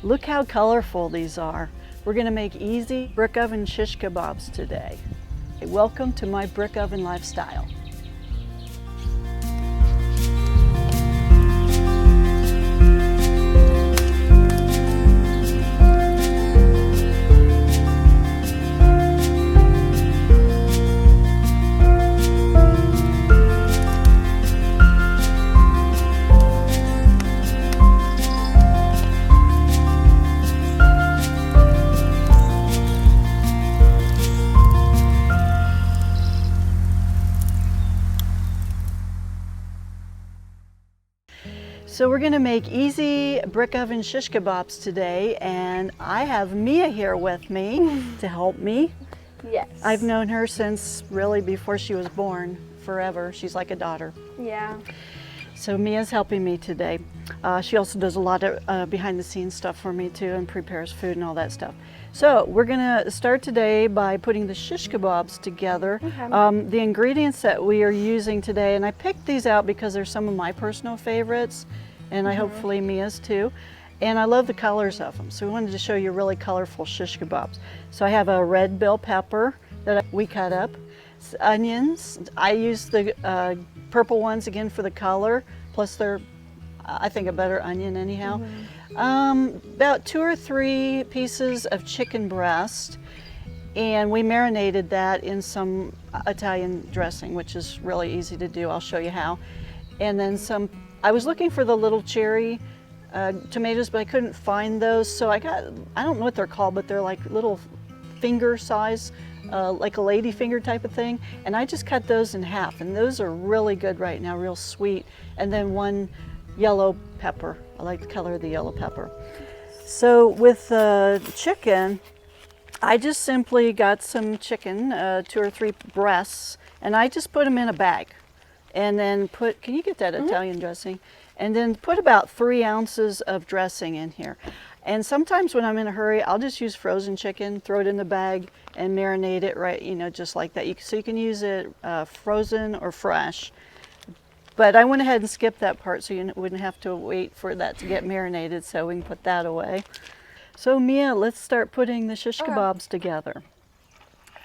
Look how colorful these are. We're going to make easy brick oven shish kebabs today. Welcome to my brick oven lifestyle. So we're going to make easy brick oven shish kebabs today, and I have Mia here with me to help me. Yes. I've known her since really before she was born, forever. She's like a daughter. Yeah. So Mia's helping me today. She also does a lot of behind the scenes stuff for me too, and prepares food and all that stuff. So we're gonna start today by putting the shish kebabs together. Okay. The ingredients that we are using today, and I picked these out because they're some of my personal favorites, and I hopefully Mia's too. And I love the colors of them. So we wanted to show you really colorful shish kebabs. So I have a red bell pepper that we cut up, onions. I use the purple ones again for the color, plus they're, I think, a better onion anyhow. About 2 or 3 pieces of chicken breast, and we marinated that in some Italian dressing, which is really easy to do. I'll show you how. And then some, I was looking for the little cherry tomatoes, but I couldn't find those, so I got, I don't know what they're called, but they're like little finger size, like a lady finger type of thing, and I just cut those in half, and those are really good right now, real sweet. And then 1 yellow pepper. I like the color of the yellow pepper. So with the chicken, I just simply got some chicken, 2 or 3 breasts, and I just put them in a bag. And then put, can you get that Italian dressing? And then put about 3 ounces of dressing in here. And sometimes when I'm in a hurry, I'll just use frozen chicken, throw it in the bag, and marinate it right, you know, just like that. So you can use it frozen or fresh. But I went ahead and skipped that part so you wouldn't have to wait for that to get marinated, so we can put that away. So Mia, let's start putting the shish kebabs together.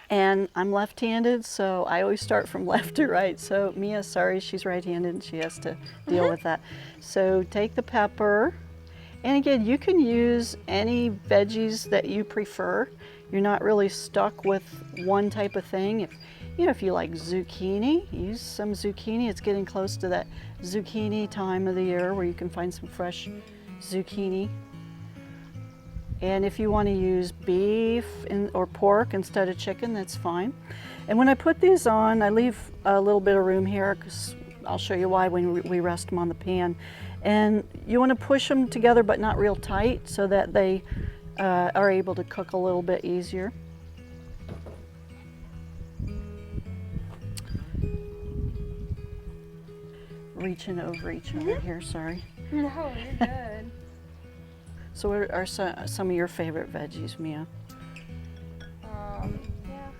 And I'm left-handed, so I always start from left to right. So Mia, sorry, she's right-handed and she has to deal with that. So take the pepper, and again, you can use any veggies that you prefer. You're not really stuck with one type of thing. If you like zucchini, use some zucchini. It's getting close to that zucchini time of the year where you can find some fresh zucchini. And if you want to use beef or pork instead of chicken, that's fine. And when I put these on, I leave a little bit of room here because I'll show you why when we rest them on the pan. And you want to push them together but not real tight so that they are able to cook a little bit easier. Reaching over each other here, sorry. No, you're good. So what are some of your favorite veggies, Mia? Yeah,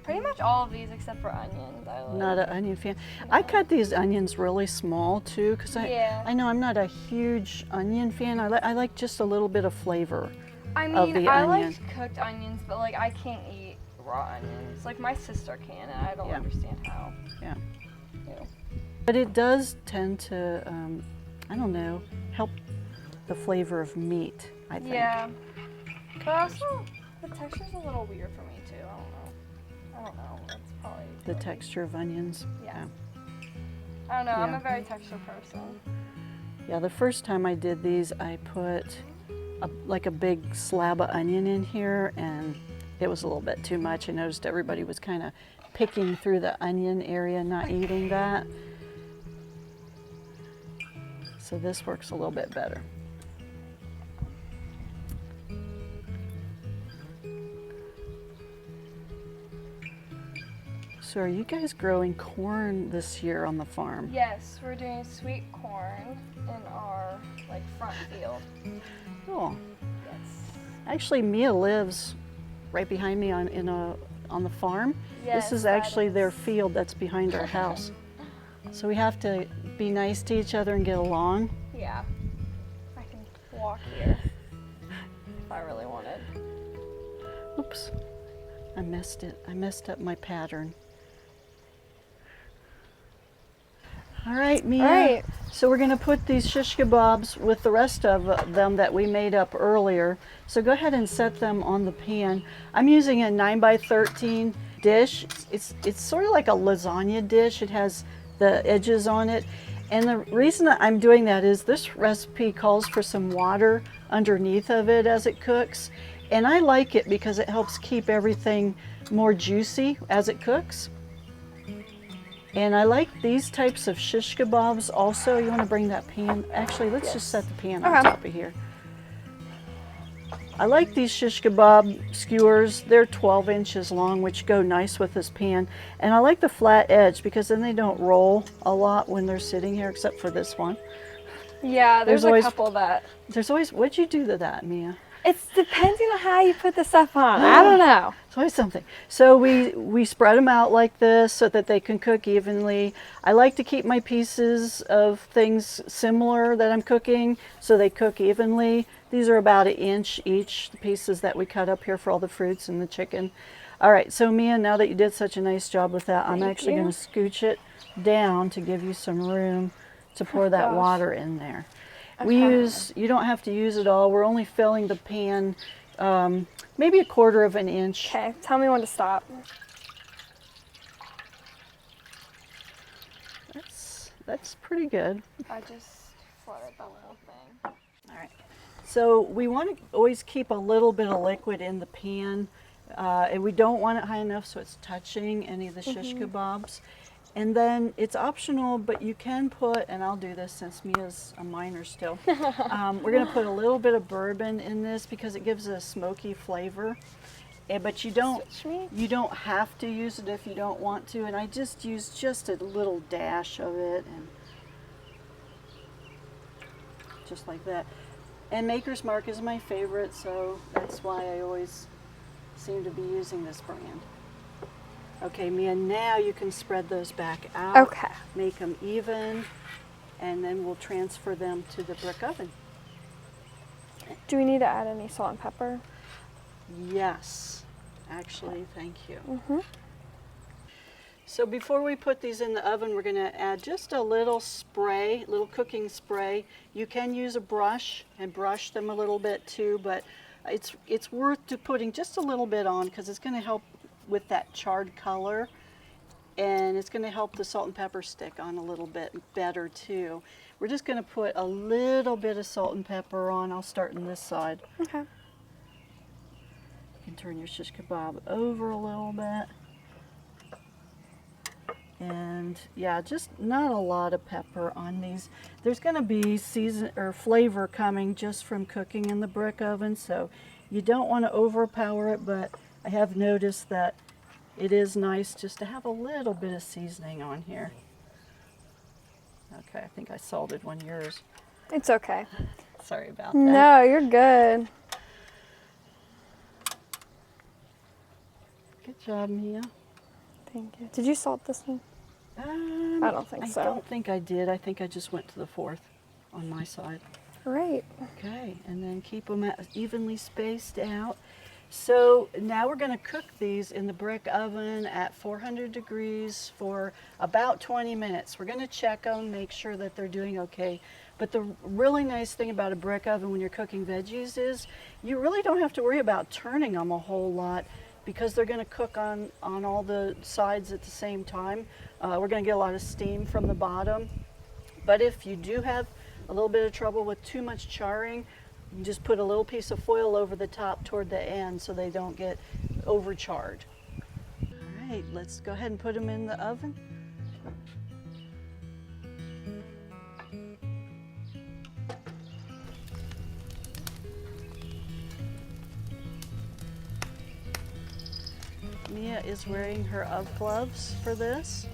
pretty much all of these except for onions. I like. Not an onion fan. No. I cut these onions really small too because Yeah. I know I'm not a huge onion fan. I like just a little bit of flavor I of mean, the I onion. like cooked onions, but like I can't eat raw onions. Like my sister can, and I don't understand how. Yeah. Ew. But it does tend to, I don't know, help the flavor of meat, I think. Yeah. But also, the texture's a little weird for me too. I don't know. That's probably The texture of onions. Yeah. I don't know. I'm Yeah. a very texture person. Yeah, the first time I did these, I put like a big slab of onion in here, and it was a little bit too much. I noticed everybody was kind of picking through the onion area, not eating that. So this works a little bit better. So are you guys growing corn this year on the farm? Yes, we're doing sweet corn in our front field. Cool. Yes. Actually, Mia lives right behind me on the farm. Yes, this is that actually their is. field that's behind our house. So we have to be nice to each other and get along. Yeah. I can walk here. I really wanted. Oops, I messed it. I messed up my pattern. All right, Mia. All right. So we're going to put these shish kebabs with the rest of them that we made up earlier. So go ahead and set them on the pan. I'm using a 9x13 dish. It's sort of like a lasagna dish. It has the edges on it. And the reason that I'm doing that is this recipe calls for some water underneath of it as it cooks. And I like it because it helps keep everything more juicy as it cooks. And I like these types of shish kebabs also. You want to bring that pan? Actually, let's just set the pan on top of here. I like these shish kebab skewers. They're 12 inches long, which go nice with this pan. And I like the flat edge because then they don't roll a lot when they're sitting here, except for this one. Yeah, there's a couple that. There's always, what'd you do to that, Mia? It's depending on how you put the stuff on. I don't know. It's always something. So we spread them out like this so that they can cook evenly. I like to keep my pieces of things similar that I'm cooking so they cook evenly. These are about 1 inch each, the pieces that we cut up here for all the fruits and the chicken. All right, so Mia, now that you did such a nice job with that, I'm actually going to scooch it down to give you some room to pour that water in there. You don't have to use it all. We're only filling the pan maybe 1/4 of an inch. Okay, tell me when to stop. That's pretty good. I just flooded the whole thing. All right. So we want to always keep a little bit of liquid in the pan. And we don't want it high enough so it's touching any of the shish kebabs. And then it's optional, but you can put, and I'll do this since Mia's a minor still, we're going to put a little bit of bourbon in this because it gives a smoky flavor. But you don't have to use it if you don't want to. And I just use just a little dash of it, and just like that. And Maker's Mark is my favorite, so that's why I always seem to be using this brand. Okay, Mia, now you can spread those back out. Okay. Make them even, and then we'll transfer them to the brick oven. Do we need to add any salt and pepper? Yes, actually, thank you. So before we put these in the oven, we're going to add just a little spray, little cooking spray. You can use a brush and brush them a little bit too, but it's worth putting just a little bit on because it's going to help with that charred color, and it's going to help the salt and pepper stick on a little bit better too. We're just going to put a little bit of salt and pepper on. I'll start on this side. Okay. You can turn your shish kebab over a little bit. And yeah, just not a lot of pepper on these. There's going to be season or flavor coming just from cooking in the brick oven, so you don't want to overpower it, but I have noticed that it is nice just to have a little bit of seasoning on here. Okay, I think I salted one of yours. It's okay. Sorry about that. No, you're good. Good job, Mia. Thank you. Did you salt this one? I don't think so. I don't think I did. I think I just went to the 4th on my side. Right. Okay, and then keep them evenly spaced out. So now we're going to cook these in the brick oven at 400 degrees for about 20 minutes. We're going to check them, make sure that they're doing okay. But the really nice thing about a brick oven when you're cooking veggies is you really don't have to worry about turning them a whole lot because they're going to cook on all the sides at the same time. We're going to get a lot of steam from the bottom. But if you do have a little bit of trouble with too much charring, you just put a little piece of foil over the top toward the end so they don't get overcharred. All right, let's go ahead and put them in the oven. Mia is wearing her UGG gloves for this.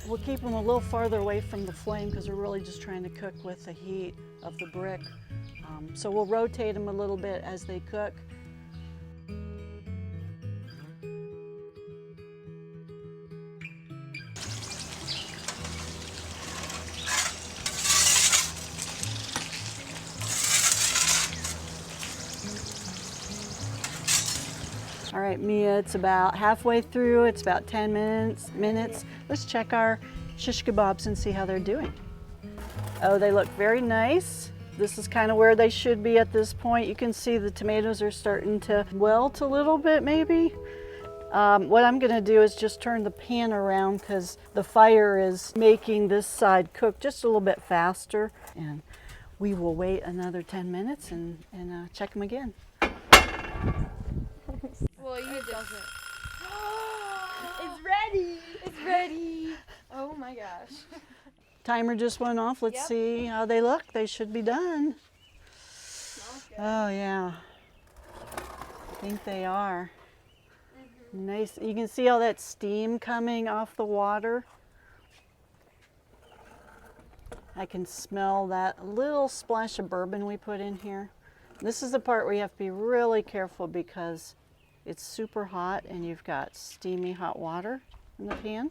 We'll keep them a little farther away from the flame because we're really just trying to cook with the heat of the brick. So we'll rotate them a little bit as they cook. right, Mia, it's about halfway through. It's about 10 minutes. Let's check our shish kebabs and see how they're doing. Oh, they look very nice. This is kind of where they should be at this point. You can see the tomatoes are starting to wilt a little bit maybe. What I'm gonna do is just turn the pan around because the fire is making this side cook just a little bit faster. And we will wait another 10 minutes and check them again. Well, you doesn't. It's ready. It's ready. Oh my gosh. Timer just went off. Let's Yep. see how they look. They should be done. Smells good. Oh yeah, I think they are. Nice. You can see all that steam coming off the water. I can smell that little splash of bourbon we put in here. This is the part where you have to be really careful because it's super hot and you've got steamy hot water in the pan.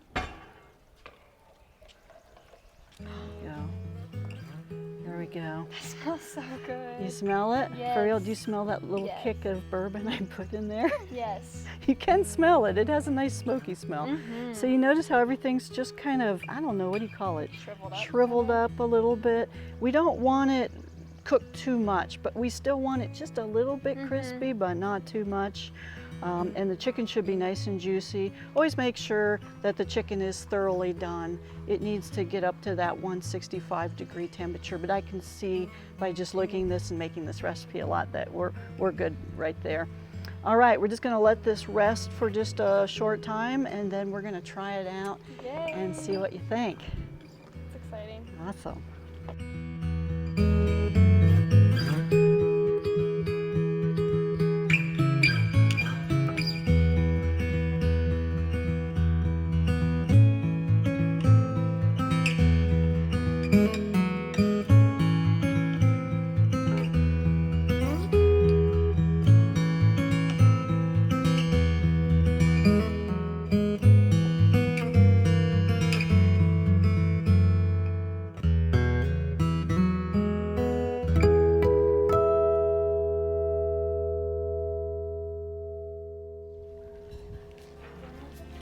There we go. It smells so good. You smell it? Yes. For real, do you smell that little Yes. kick of bourbon I put in there? Yes. You can smell it. It has a nice smoky smell. Mm-hmm. So you notice how everything's just kind of, I don't know, what do you call it? Shriveled up. Shriveled up a little bit. We don't want it cooked too much, but we still want it just a little bit crispy, but not too much. And the chicken should be nice and juicy. Always make sure that the chicken is thoroughly done. It needs to get up to that 165-degree temperature, but I can see by just looking this and making this recipe a lot that we're good right there. All right, we're just gonna let this rest for just a short time and then we're gonna try it out Yay. and see what you think. It's exciting. Awesome.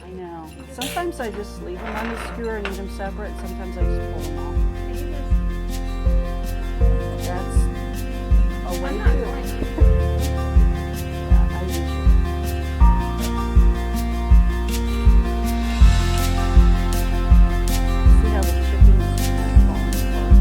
I know. Sometimes I just leave them on the skewer and eat them separate. Sometimes I just pull them off. That's a way I'm too. not going to. Yeah, I usually. See how the chicken is kind of falling apart.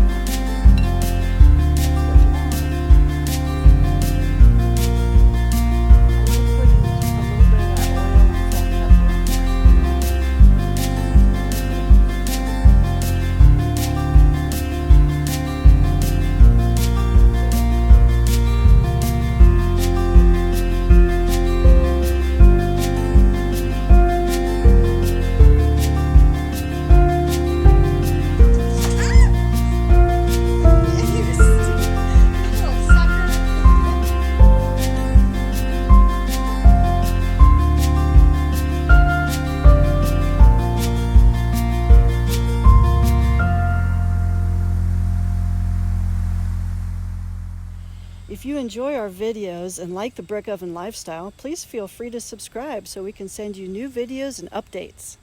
If you enjoy our videos and like the Brick Oven lifestyle, please feel free to subscribe so we can send you new videos and updates.